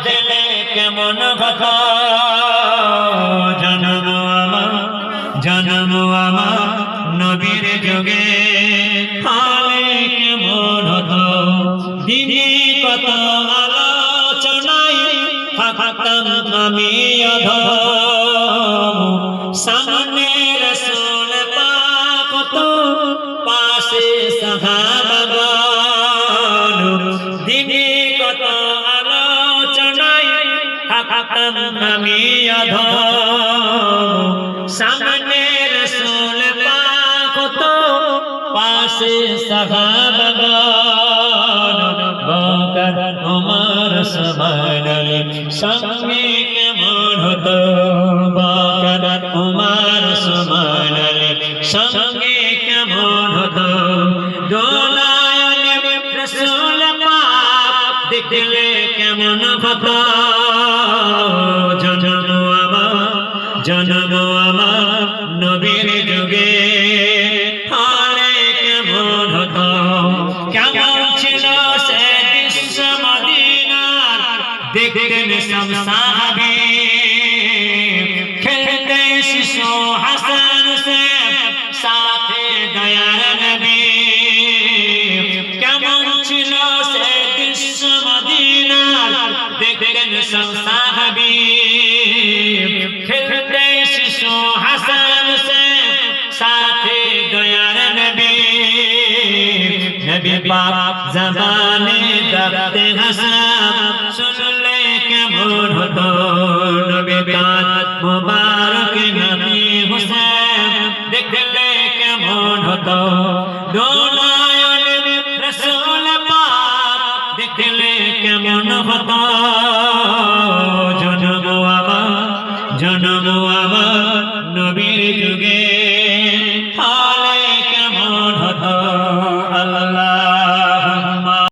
দেখলে কেমন কথা জন্ম আমার নবীর যুগে হালে কেমন হতো দিনে কত আলোচনায় থাকতাম আমি অধম সামনে রাসূল পাক তো পাশে সাহাবাগণ দিনে কত আলোচনায় থাকতাম আমি অধম সামনে রাসূল পাক তো পাশে সাহাবাগণ বকর ওমর ওসমান সঙ্গে কেমন হতো বকর ওমর ওসমান সঙ্গে কেমন হতো দোলায় রাসূল পাক দেখলে কেমন হতো জন্ম আমার নবীর যুগে হালে কেমন হতো কেমন ছিল সে দৃশ্য মদিনার দেখতেন সব সাহাবী খেলতে শিশু হাসান সে সাথে দয়ার নবী কেমন ছিল সে দৃশ্য মদিনার দেখতেন সব সাহাবী খেলতে শিশু হাসান সে সাথে দয়ার নবী নবী পাক জবানে দরদে হাসান শুনলে কেমন হতো নবী পাক মুবারক নবী হুসেন দেখলে কেমন হতো দোলায় রাসূল পাক দেখলে কেমন হতো